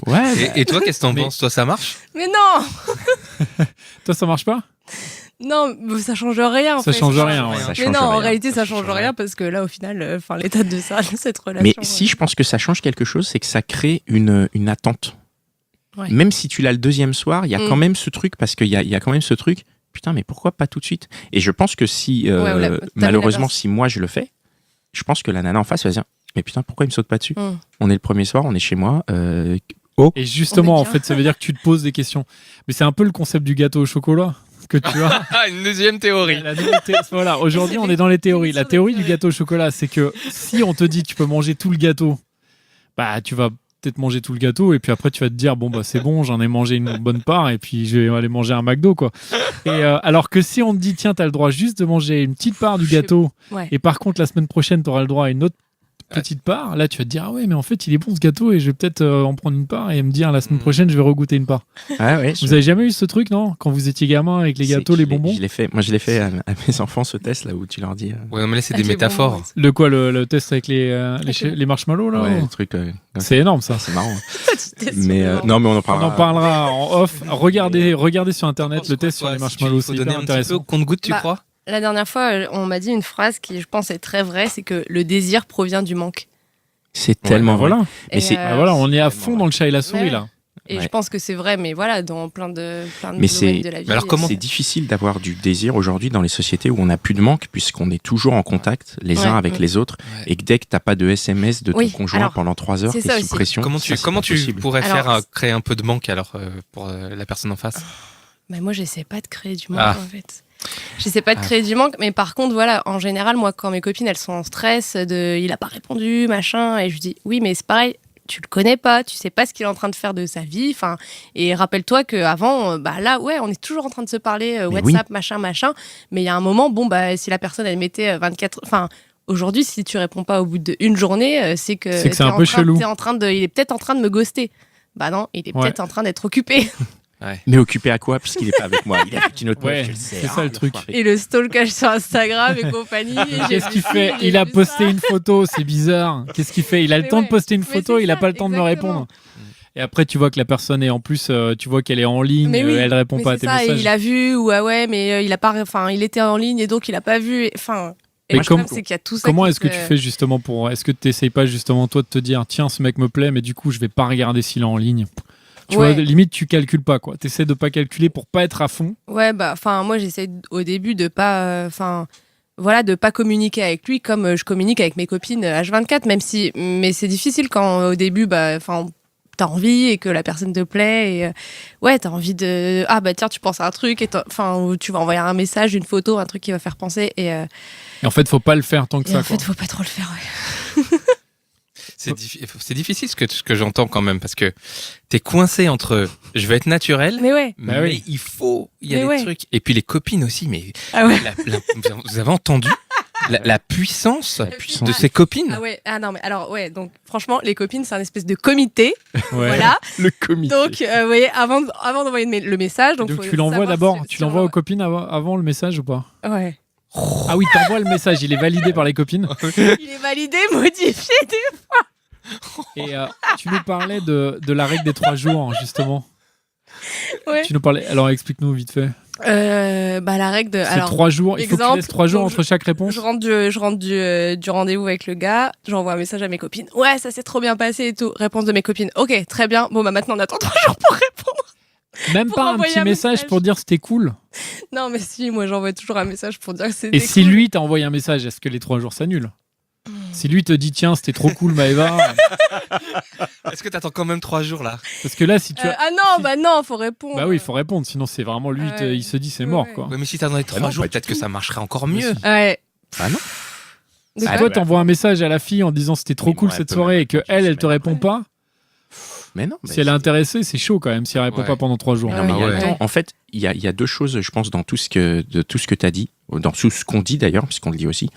Ouais.
Et toi, qu'est-ce que t'en
Mais-
penses? Toi, ça marche?
Mais non,
Toi, ça marche pas?
non, mais ça change rien. En
Ça
fait.
change rien, ouais.
Ça
Mais
change
non, en
rien.
réalité ça change
change
rien parce que là au final, l'état de ça, cette relation.
Mais si je pense que ça change quelque chose, c'est que ça crée une attente.
Ouais.
Même si tu l'as le deuxième soir, il y a
Mm.
quand même ce truc, parce qu'il y a quand même ce truc, putain, mais pourquoi pas tout de suite? Et je pense que si,
Ouais, ou t'as
malheureusement,
l'inverse.
si moi je le fais, je pense que la nana en face va se dire, mais putain, pourquoi il me saute pas dessus?
Mm.
On est le premier soir, on est chez moi,
Et justement,
On est
en
bien.
fait, ça veut dire que tu te poses des questions. Mais c'est un peu le concept du gâteau au chocolat que tu as.
Ah, une deuxième théorie.
Voilà, aujourd'hui, on est dans les théories. La théorie du gâteau au chocolat, c'est que si on te dit que tu peux manger tout le gâteau, bah tu vas peut-être manger tout le gâteau et puis après tu vas te dire bon bah c'est bon, j'en ai mangé une bonne part et puis je vais aller manger un McDo quoi. Et alors que si on te dit tiens, t'as le droit juste de manger une petite part du gâteau
Ouais.
et par contre la semaine prochaine t'auras le droit à une autre petite part, là tu vas te dire ah ouais mais en fait il est bon ce gâteau et je vais peut-être en prendre une part et me dire la semaine prochaine je vais regoûter une part.
ah ouais,
Vous avez jamais eu ce truc non? Quand vous étiez gamin avec les gâteaux, les bonbons?
Je l'ai fait. Moi, je l'ai fait à mes enfants, ce test là où tu leur dis.
Ouais, mais là, c'est
Ah,
des
les
métaphores.
bonbons,
Le quoi le test avec les marshmallows là?
Ouais,
ou-
le truc.
C'est énorme ça.
C'est marrant.
C'était
Mais
sûrement.
non, mais on en
On
parlera.
en parlera en off. Regardez sur internet le test sur
Quoi,
les
si
marshmallows,
tu- faut
c'est
donner
hyper
un petit peu au
intéressant.
compte-goutte, tu
Bah,
crois?
La dernière fois, on m'a dit une phrase qui, je pense, est très vraie, c'est que le désir provient du manque.
C'est tellement vrai.
Voilà.
Et,
Mais c'est-
Ah, voilà, on est à fond
tellement
dans le chat et la souris
Ouais.
là.
Et
Ouais.
je pense que c'est vrai, mais voilà, dans plein de
Mais
domaines de la vie.
Mais alors comment-
C'est difficile d'avoir du désir aujourd'hui dans les sociétés où on n'a plus de manque, puisqu'on est toujours en contact les uns
Ouais.
avec les autres,
Ouais.
et que dès que t'as pas de SMS de ton
Oui,
conjoint
alors,
pendant 3 heures,
c'est
t'es
ça
sous
aussi.
pression.
Comment
Ça,
tu,
c'est
comment
pas
tu
possible.
pourrais
Alors,
faire créer un peu de manque alors pour la personne en face?
Mais moi, j'essaie pas de créer du manque,
Ah.
en fait. J'essaie pas de créer du manque, mais par contre, voilà, en général, moi, quand mes copines, elles sont en stress, il a pas répondu, machin, et je dis, oui, mais c'est pareil, tu le connais pas, tu sais pas ce qu'il est en train de faire de sa vie, enfin, et rappelle-toi qu'avant, bah là, ouais, on est toujours en train de se parler,
Mais
WhatsApp, machin, mais il y a un moment, bon, bah, si la personne, elle mettait 24, enfin, aujourd'hui, si tu réponds pas au bout d'une journée, c'est que
C'est
t'es
un
en
peu
train-
chelou.
il est peut-être en train de me ghoster. Bah non, il est
Ouais.
peut-être en train d'être occupé.
Mais occupé à quoi? Puisqu'il est pas avec moi. Il est avec une autre
Ouais,
meuf, je le sais.
c'est ça, le truc.
l'enfoiré.
Et le stalkage sur Instagram et compagnie. et j'ai
Qu'est-ce
vu
qu'il
ci,
fait?
j'ai
Il a
vu
posté
ça.
une photo, c'est bizarre. Qu'est-ce qu'il fait? Il a le
Mais
temps de
ouais.
poster une
Mais
photo,
c'est
il a
ça,
pas le temps de me
exactement.
répondre. Et après, tu vois que la personne est en plus, tu vois qu'elle est en ligne,
Mais oui,
elle répond
mais
pas à
c'est
tes
ça, et
messages.
il a vu, ou ah ouais, mais il a pas, enfin, il était en ligne et donc il a pas vu. Enfin, et
Mais
le problème, c'est qu'il y a tout ça.
Comment
qui
est-ce que
se-
tu fais justement pour. Est-ce que tu n'essayes pas justement toi de te dire tiens, ce mec me plaît, mais du coup, je vais pas regarder s'il est en ligne? Tu
Ouais.
vois, limite, tu calcules pas quoi. Tu essaies de pas calculer pour pas être à fond.
Ouais, bah, enfin, moi, j'essaie au début de pas, enfin, voilà, de pas communiquer avec lui comme je communique avec mes copines H24, même si, mais c'est difficile quand au début, bah, enfin, t'as envie et que la personne te plaît et ouais, t'as envie de, ah bah tiens, tu penses à un truc et enfin, ou tu vas envoyer un message, une photo, un truc qui va faire penser et
Et en fait, faut pas le faire tant que
et
ça.
en fait,
quoi.
faut pas trop le faire, ouais.
C'est difficile ce que j'entends quand même parce que t'es coincé entre je vais être naturel,
Mais ouais.
mais
Bah oui.
il y a
Mais
des
ouais.
trucs. Et puis les copines aussi, mais
Ah ouais.
vous avez entendu La puissance
puissance.
de ses copines.
Ah ouais, ah non, mais alors, ouais, donc franchement, les copines, c'est un espèce de comité.
Ouais.
Voilà.
Le comité.
Donc, vous voyez, avant d'envoyer le message.
Donc
faut
tu l'envoies
savoir
d'abord,
si-
tu
si
l'envoies
on-
aux copines avant le message ou pas?
Ouais.
Ah oui, t'envoies le message, il est validé par les copines.
Il est validé, modifié.
Et tu nous parlais de la règle des 3 jours, justement.
Ouais.
Tu nous parlais. Alors explique-nous vite fait.
La règle de.
C'est
Alors,
3 jours. Il faut que tu
exemple,
laisses 3 jours
donc,
entre chaque réponse.
je rentre du rendez-vous avec le gars, j'envoie un message à mes copines. Ouais, ça s'est trop bien passé et tout. Réponse de mes copines. Ok, très bien. Bon, bah maintenant on attend 3 jours pour répondre.
Même
pour
pas un
envoyer
petit
un
message
message.
pour dire c'était cool.
Non, mais si, moi j'envoie toujours un message pour dire que c'était.
Et si
cool.
lui t'a envoyé un message, est-ce que les 3 jours s'annulent? Si lui te dit tiens c'était trop cool Maëva,
Est-ce que t'attends quand même 3 jours là?
parce que là si tu as...
Ah non, bah non, faut répondre.
Bah oui il faut répondre sinon c'est vraiment lui
Ouais.
il se dit c'est
Ouais,
mort
ouais.
quoi.
Ouais, mais si t'attendais 3
non,
jours,
pas du
peut-être que
tout.
ça marcherait encore mieux.
Ouais.
Ah non.
De
Si
quoi
toi t'envoies un message à la fille en disant c'était trop
Oui,
cool
bon, elle
cette
peut
soirée
même
et que
répondre une
elle te
semaine
répond
après.
pas,
Mais non.
si elle est intéressée c'est chaud quand même si elle répond
Ouais.
pas pendant 3 jours.
Mais non, mais il y a
Ouais.
le temps. En fait, il y a deux choses, je pense, dans tout ce que tu as dit, dans tout ce qu'on dit d'ailleurs, puisqu'on le dit aussi.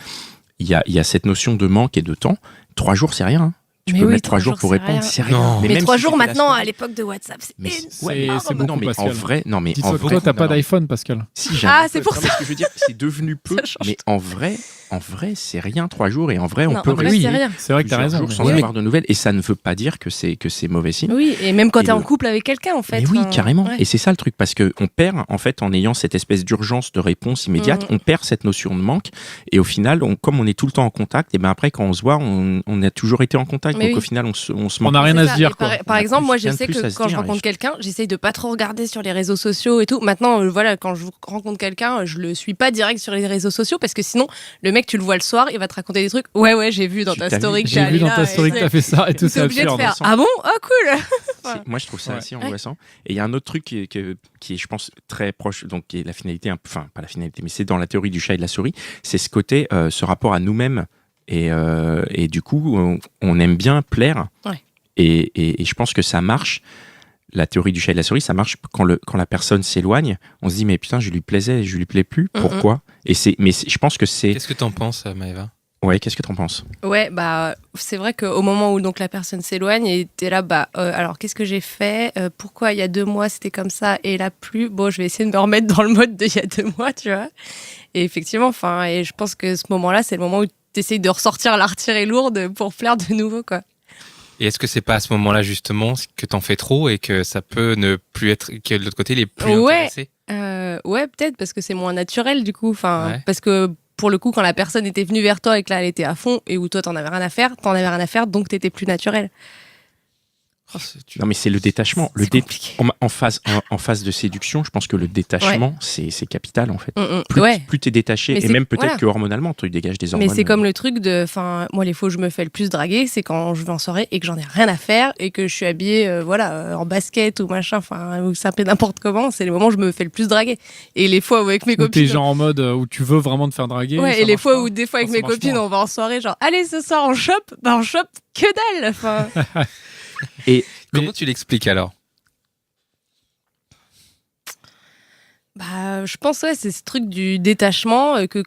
Il y a cette notion de manque et de temps. 3 jours, c'est rien. Hein. Tu
Mais
peux
oui,
mettre 3
3
jours
jours,
pour
c'est
répondre,
rien.
c'est rien.
Non.
Mais
même
3
si
jours
tu fais la
maintenant,
story-
à l'époque de WhatsApp, c'est
Mais
énorme.
c'est
non,
beaucoup,
mais en
Pascal.
vrai, non, mais en
Dis-toi que
vrai,
toi t'as
non,
pas
non.
d'iPhone Pascal.
Si, j'ai
Ah,
un
c'est
peu.
pour
Non,
ça.
mais ce que je veux dire, c'est devenu peu,
Ça change
mais en vrai, c'est rien 3 jours et en vrai, on
Non,
peut
en vrai,
rester
c'est rien.
C'est vrai que t'as
plusieurs
raison.
jours sans
mais-
mais-
avoir de nouvelles et ça ne veut pas dire que c'est mauvais signe.
Oui, et même quand
Et
t'es en
le-
couple avec quelqu'un, en fait.
Mais oui,
enfin,
carrément.
ouais.
Et c'est ça le truc, parce que on perd, en fait, en ayant cette espèce d'urgence de réponse immédiate, on perd cette notion de manque. Et au final, comme on est tout le temps en contact, et ben après, quand on se voit, on a toujours été en contact.
Mais
donc
oui.
au final, on se
On
manque.
n'a rien
C'est
à
ça.
se dire
Et
quoi.
Par
On a
exemple,
plus-
moi, je
rien de
sais
plus
que
à se
quand je
dire,
rencontre
et-
quelqu'un, j'essaye de pas trop regarder sur les réseaux sociaux et tout. Maintenant, voilà, quand je rencontre quelqu'un, je le suis pas direct sur les réseaux sociaux parce que sinon, le mec, tu le vois le soir, il va te raconter des trucs. Ouais, j'ai vu dans
Tu
ta
t'as vu
story que t'es
J'ai vu
allé
dans
là,
ta
et
story que
c'est-
t'as fait ça et tout
T'es
c'est
obligé de
absurde.
faire. Ah bon? Oh, cool!
Moi, je trouve ça assez
Ouais.
angoissant. Et il y a un autre truc qui est, je pense, très proche, donc qui est la finalité, enfin, pas la finalité, mais c'est dans la théorie du chat et de la souris, c'est ce côté, ce rapport à nous-mêmes. Et du coup, on aime bien plaire.
Ouais.
Et je pense que ça marche. La théorie du chat et de la souris, ça marche quand la personne s'éloigne. On se dit, mais putain, je lui plaisais, je lui plais plus. Pourquoi? Je pense que c'est.
Qu'est-ce que t'en penses, Maëva?
Ouais, qu'est-ce que t'en penses?
Ouais, bah, c'est vrai qu'au moment où donc la personne s'éloigne et t'es là, alors qu'est-ce que j'ai fait? Pourquoi il y a 2 mois c'était comme ça et là plus? Bon, je vais essayer de me remettre dans le mode d'il y a 2 mois, tu vois. Et effectivement, et je pense que ce moment-là, c'est le moment où t'essayes de ressortir l'artillerie lourde pour plaire de nouveau, quoi.
Et est-ce que c'est pas à ce moment-là justement que t'en fais trop et que ça peut ne plus être, que de l'autre côté les plus
Ouais.
intéressés?
Ouais, peut-être parce que c'est moins naturel du coup.
Ouais.
Parce que pour le coup, quand la personne était venue vers toi et que là elle était à fond et où toi t'en avais rien à faire, donc t'étais plus naturel.
Oh,
Non, mais c'est le détachement.
C'est compliqué.
En phase de séduction, je pense que le détachement, c'est capital, en fait.
Ouais.
Plus t'es détaché,
Mais
et
c'est-
même peut-être
voilà.
que hormonalement, tu dégages des hormones.
Mais c'est comme le truc de, moi les fois où je me fais le plus draguer, c'est quand je vais en soirée et que j'en ai rien à faire et que je suis habillée, en basket ou machin, ou sapé n'importe comment, c'est le moment où je me fais le plus draguer. Et les fois où avec mes
Ou t'es
copines.
genre en mode où tu veux vraiment te faire draguer.
Ouais,
ça
et les
marche
fois
pas.
où des fois avec
Ça
mes
marche
copines,
moins.
on va en soirée, genre, allez ce soir on chope, on chope que dalle.
Et
Comment tu l'expliques alors?
Je pense c'est ce truc du détachement que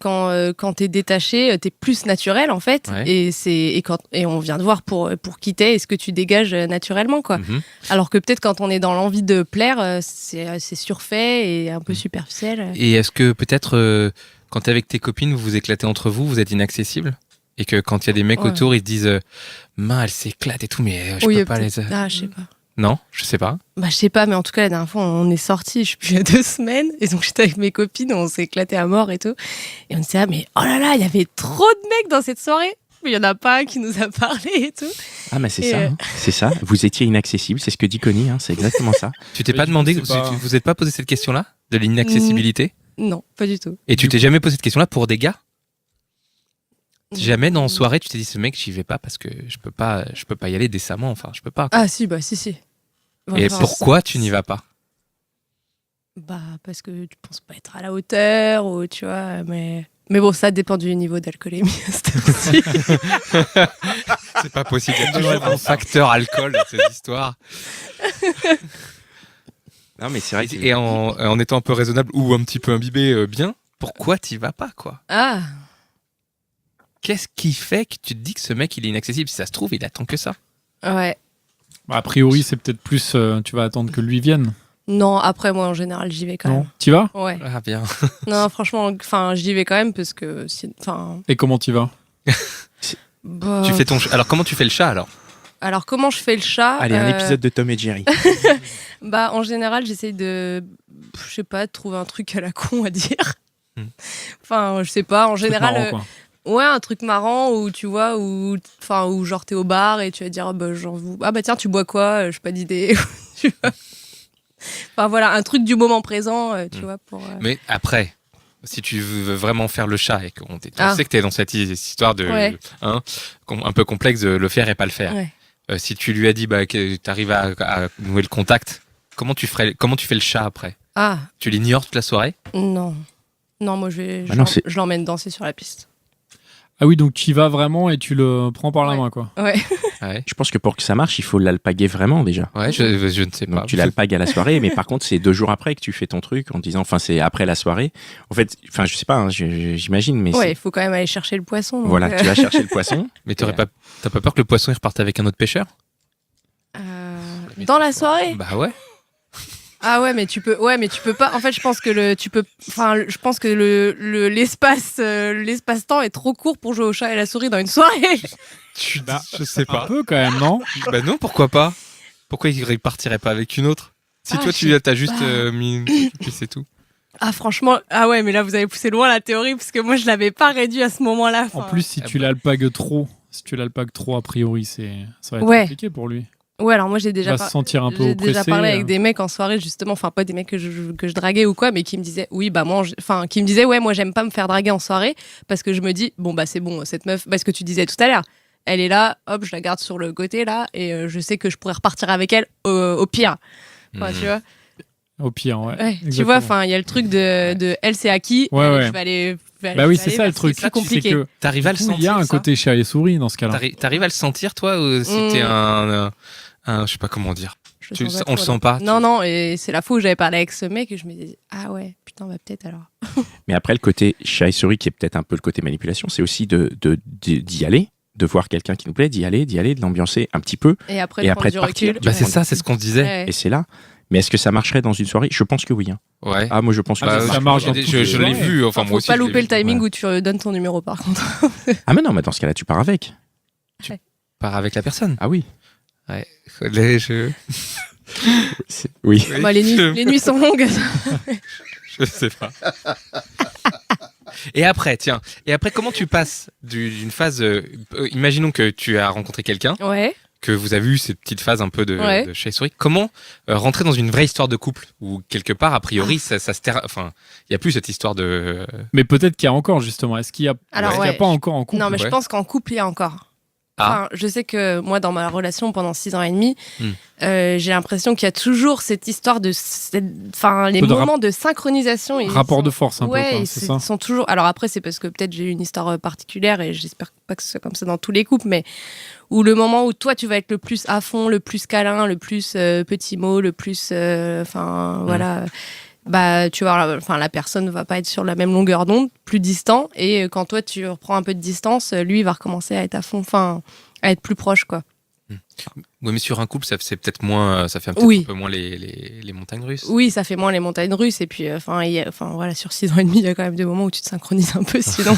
quand t'es détaché, t'es plus naturel en fait.
Ouais.
Et on vient de voir pour qui t'es et ce que tu dégages naturellement quoi.
Mhm.
Alors que peut-être quand on est dans l'envie de plaire, c'est surfait et un peu superficiel.
Et est-ce que peut-être quand t'es avec tes copines, vous vous éclatez entre vous, vous êtes inaccessible? Et que quand il y a des mecs
Ouais.
autour, ils se disent Mince, elle s'éclate et tout, mais je
Oui,
peux pas les.
peut-être- Ah, je sais pas.
Non, je sais pas.
Je sais pas, mais en tout cas, la dernière fois, on est sortis, je sais plus, il y a 2 semaines, et donc j'étais avec mes copines, on s'est éclaté à mort et tout. Et on disait, mais oh là là, il y avait trop de mecs dans cette soirée. Mais il y en a pas un qui nous a parlé et tout.
Ah, mais c'est
Et
ça, hein. C'est ça. Vous étiez inaccessible, c'est ce que dit Connie, hein. C'est exactement ça.
Tu t'es
Mais
pas
du coup,
demandé,
c'est pas-
vous êtes pas posé cette question-là? De l'inaccessibilité?
Non, pas du tout.
Et tu t'es jamais posé cette question-là pour des gars? Jamais dans
Mm.
une soirée, tu t'es dit ce mec, j'y vais pas parce que je peux pas y aller décemment, enfin, je peux pas.
Ah si.
Et
Enfin,
pourquoi tu n'y vas pas?
Parce que tu penses pas être à la hauteur, ou tu vois, mais bon, ça dépend du niveau d'alcoolémie. aussi.
C'est pas possible. Il y a toujours un facteur alcool dans ces histoires.
Non, mais c'est vrai.
Et en étant un peu raisonnable ou un petit peu imbibé, bien, pourquoi t'y vas pas, quoi?
Ah.
qu'est-ce qui fait que tu te dis que ce mec, il est inaccessible? Si ça se trouve, il attend que ça.
Ouais.
Bah, a priori, c'est peut-être plus. Tu vas attendre que lui vienne.
Non, après, moi, en général, j'y vais quand
Non.
même.
T'y vas?
Ouais.
Ah, bien.
Non, franchement, j'y vais quand même parce que.
Et comment t'y vas?
Bah,
Tu fais alors, comment tu fais le chat alors?
Alors, comment je fais le chat?
Allez, un épisode de Tom et Jerry.
Bah, en général, j'essaye de. Je sais pas, de trouver un truc à la con à dire. Enfin, je sais pas, en
Truc
général.
marrant, quoi.
Ouais, un truc marrant où tu vois, où genre t'es au bar et tu vas dire, ah bah tiens, tu bois quoi? J'ai pas d'idée. Tu vois. Enfin voilà, un truc du moment présent, tu vois.
Mais après, si tu veux vraiment faire le chat et qu'on
Ah.
sait que t'es dans cette histoire de,
Ouais.
un peu complexe de le faire et pas le faire.
Ouais.
Si tu lui as dit que t'arrives à nouer le contact, comment tu fais le chat après?
Ah,
Tu l'ignores toute la soirée?
non. Non, moi
Bah non, c'est-
je l'emmène danser sur la piste.
Ah oui, donc tu y vas vraiment et tu le prends par la
Ouais.
main, quoi.
Ouais.
Ouais.
Je pense que pour que ça marche, il faut l'alpaguer vraiment déjà.
Ouais, je ne sais
Donc
pas.
tu l'alpagues à la soirée, mais par contre c'est 2 jours après que tu fais ton truc en te disant, enfin c'est après la soirée. En fait, enfin je sais pas, hein, j'imagine, mais
Ouais, il faut quand même aller chercher le poisson. donc,
voilà, tu vas chercher le poisson.
Mais t'as pas peur que le poisson il reparte avec un autre pêcheur?
dans la soirée.
Bah ouais.
Ah ouais, mais tu peux pas. En fait, je pense que l'espace-temps est trop court pour jouer au chat et la souris dans une soirée.
Je sais
Un peu quand même, non?
Bah non, pourquoi pas? Pourquoi il partirait pas avec une autre? Si
Ah,
toi
je
tu
sais
t'as juste
pas.
mis une et puis c'est tout.
Ah franchement, ah ouais, mais là vous avez poussé loin la théorie parce que moi je l'avais pas réduit à ce moment-là.
En
Enfin,
plus, si tu l'alpagues trop, a priori, ça va être
Ouais.
compliqué pour lui.
ouais, alors moi j'ai
Il
déjà
va se sentir un peu
j'ai
oppressé.
déjà parlé avec des mecs en soirée justement, enfin pas des mecs que je draguais ou quoi, mais qui me disaient oui bah moi, qui me disaient ouais moi j'aime pas me faire draguer en soirée parce que je me dis bon bah c'est bon cette meuf, parce que tu disais tout à l'heure, elle est là, hop je la garde sur le côté là et je sais que je pourrais repartir avec elle au pire. Enfin, tu vois.
Au pire, ouais.
Ouais, tu
Exactement.
vois, enfin il y a le truc de elle c'est acquis,
Ouais, ouais.
je vais aller.
Bah oui, c'est ça le truc.
C'est pas
Tu sais
compliqué.
que
T'arrives à le
du coup,
sentir?
il y a un
ça
côté chat et souris dans ce cas-là.
T'arrives à le sentir toi ou c'était un je sais pas comment dire.
Je le sens pas
On le
trop,
sent
là.
pas.
Non, non, et c'est la fois où j'avais parlé avec ce mec et je me disais, ah ouais, putain, bah peut-être alors.
Mais après le côté chat et souris qui est peut-être un peu le côté manipulation, c'est aussi d'y aller, de voir quelqu'un qui nous plaît, d'y aller, de l'ambiancer un petit peu,
Et après,
Et
de
après
prendre du
de partir.
recul.
Bah c'est
Ouais.
ça, c'est ce qu'on se disait.
Ouais.
et c'est là. Mais est-ce que ça marcherait dans une soirée? Je pense que oui. Hein.
Ouais.
Ah moi je pense que
Ah,
ça
ça
marche.
marche dans toutes
Je
les
l'ai
soirées.
vu, enfin moi
Faut
aussi.
pas
je l'ai
louper le
vu.
timing
ouais.
où tu donnes ton numéro par contre.
Ah mais non, mais dans ce cas-là tu pars avec.
Part avec la personne.
Ah oui.
Ouais.
Oui.
Oui,
Bah, les nuits sont longues.
Je sais pas. Et après, comment tu passes d'une phase. Imaginons que tu as rencontré quelqu'un,
Ouais.
que vous avez eu cette petite phase un peu
Ouais.
de chat et souris. Comment rentrer dans une vraie histoire de couple où quelque part, a priori, ça se termine. Enfin, il n'y a plus cette histoire de.
Mais peut-être qu'il y a encore, justement. Est-ce qu'il y a,
Alors,
est-ce qu'il y a
ouais.
pas encore en couple?
Non, mais
ouais.
je pense qu'en couple, il y a encore.
Ah.
Enfin, je sais que moi, dans ma relation pendant 6 ans et demi,
Hmm.
j'ai l'impression qu'il y a toujours cette histoire de. Enfin, les
peu de
moments de synchronisation. ils
Rapport
sont-
de force un peu,
Ouais,
quoi,
ils
c'est ça?
sont toujours. Alors après, c'est parce que peut-être j'ai eu une histoire particulière et j'espère pas que ce soit comme ça dans tous les couples, mais où le moment où toi tu vas être le plus à fond, le plus câlin, le plus petit mot, le plus. Enfin, voilà. Bah, tu vois, enfin, la personne va pas être sur la même longueur d'onde, plus distant, et quand toi tu reprends un peu de distance, lui il va recommencer à être à fond, enfin, à être plus proche, quoi.
Oui, mais sur un couple, ça fait peut-être moins. Ça fait peut-être
Oui.
un peu moins les montagnes russes.
Oui, ça fait moins les montagnes russes, et puis, enfin, voilà, sur 6 ans et demi, il y a quand même des moments où tu te synchronises un peu, sinon.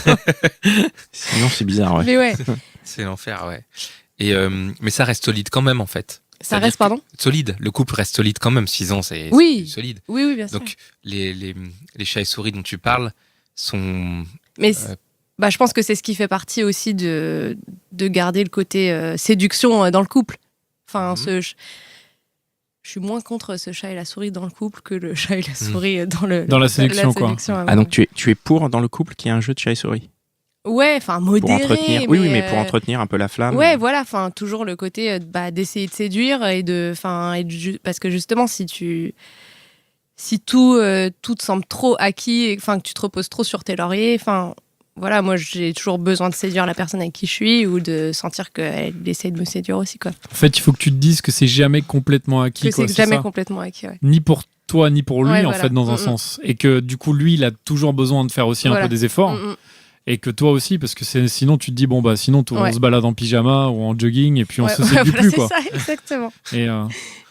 Sinon c'est bizarre. Ouais.
Mais ouais,
C'est l'enfer, ouais. Et, mais ça reste solide quand même, en fait.
ça
C'est-à-dire
reste, pardon.
Solide. Le couple reste solide quand même. 6 ans, c'est
Oui.
solide.
Oui, oui, bien sûr.
Donc, les chats et souris dont tu parles sont.
Mais bah, je pense que c'est ce qui fait partie aussi de garder le côté séduction dans le couple. Enfin,
Mhm.
je suis moins contre ce chat et la souris dans le couple que le chat et la souris
Dans la séduction, quoi.
Ah donc tu es pour dans le couple qu'il y ait un jeu de chat et souris
Ouais, enfin,
pour
modéré.
entretenir. Oui mais pour entretenir un peu la flamme.
Ouais, voilà, enfin, toujours le côté d'essayer de séduire et parce que justement, si tout te semble trop acquis, enfin, que tu te reposes trop sur tes lauriers, enfin, voilà, moi, j'ai toujours besoin de séduire la personne avec qui je suis ou de sentir qu'elle essaie de me séduire aussi, quoi.
En fait, il faut que tu te dises que c'est jamais complètement acquis.
Que
quoi,
c'est jamais
ça
complètement acquis, ouais.
Ni pour toi, ni pour lui,
Ouais,
en
voilà.
fait, dans un sens. Et que du coup, lui, il a toujours besoin de faire aussi un
Voilà.
peu des efforts.
Mm, mm.
Et que toi aussi, parce que sinon tu te dis, bon, bah sinon on
Ouais.
se balade en pyjama ou en jogging et puis on
Ouais,
se séduit
voilà,
plus,
c'est
quoi.
ça, exactement.
Et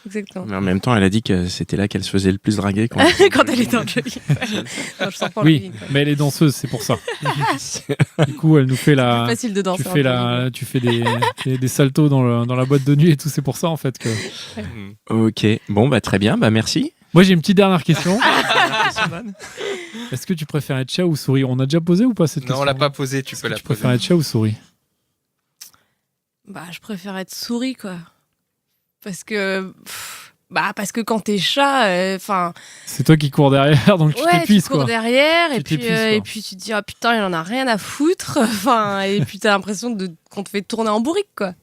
Exactement.
Mais en même temps, elle a dit que c'était là qu'elle se faisait le plus draguer. Quand
Quand elle était en jogging. Non, je sens pas en
oui,
jogging, quoi.
mais elle est danseuse, c'est pour ça. Du coup, elle nous fait
C'est facile de danser.
tu fais des saltos dans la boîte de nuit et tout. C'est pour ça, en fait, que.
Ok, bon, bah très bien, bah merci.
Moi, j'ai une petite dernière question. Est-ce que tu préfères être chat ou souris? On a déjà posé ou pas cette question?
Non, on l'a pas posé, tu peux la
Tu
poser.
préfères être chat ou souris?
Bah, je préfère être souris, quoi. Parce que quand t'es chat, enfin,
C'est toi qui cours derrière, donc tu
ouais, tu
t'épuises,
cours
quoi.
derrière
Tu
et puis,
t'épuises, quoi.
et puis tu te dis, ah putain, il en a rien à foutre. Enfin, et puis t'as l'impression qu'on te fait tourner en bourrique, quoi.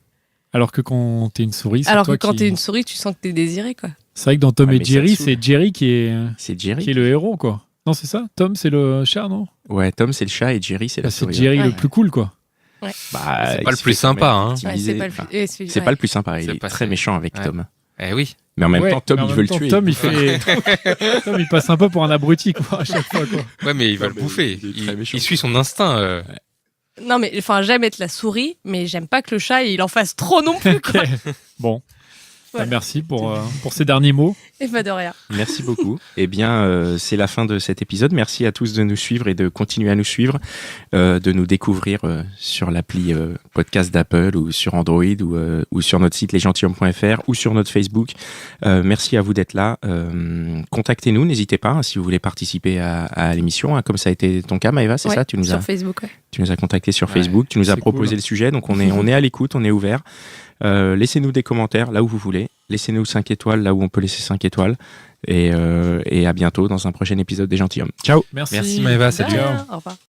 Alors que quand t'es une souris, c'est
Alors que
toi
quand
qui...
t'es une souris, tu sens que t'es désiré, quoi.
C'est vrai que dans Tom
Ouais,
et
mais ça
Jerry,
te saoule.
c'est Jerry qui est
C'est
le héros, quoi. Non, c'est ça? Tom, c'est le chat, non?
Ouais, Tom, c'est le chat et Jerry, c'est la
Bah, c'est
souris.
Jerry
Ouais.
le plus cool, quoi.
Bah,
C'est
il
pas le
se
plus
fait quand même
sympa, hein.
victimiser.
Ouais, c'est pas le
Enfin,
plus...
c'est pas le plus sympa, il
C'est
est
pas-
très méchant avec
Ouais.
Tom.
Eh oui.
Mais en même
Ouais,
temps, Tom,
mais en
il
même
veut le
temps,
tuer.
Tom, Tom, il passe un peu pour un abruti, quoi, à chaque fois, quoi.
Ouais, mais il va
Non,
le
mais
bouffer.
il est très méchant.
Il suit son instinct.
Non, mais enfin, j'aime être la souris, mais j'aime pas que le chat, il en fasse trop non plus, quoi.
Ok. Bon. Bah,
Voilà.
merci pour ces derniers mots.
Et pas de rien.
Merci beaucoup. Eh bien, c'est la fin de cet épisode. Merci à tous de nous suivre et de continuer à nous suivre, de nous découvrir sur l'appli podcast d'Apple ou sur Android ou sur notre site lesgentilhommes.fr ou sur notre Facebook. Merci à vous d'être là. Contactez-nous, n'hésitez pas si vous voulez participer à l'émission, hein, comme ça a été ton cas, Maëva, c'est
Ouais,
ça? Tu nous
sur
as
Facebook, ouais.
contacté sur
Ouais,
Facebook, tu nous as
c'est
proposé
cool.
le sujet, donc on est à l'écoute, on est ouvert. Laissez-nous des commentaires là où vous voulez. Laissez-nous 5 étoiles là où on peut laisser 5 étoiles. Et à bientôt dans un prochain épisode des Gentilhommes. Ciao!
Merci.
Merci, Maëva.
De
Salut.
rien. Au revoir.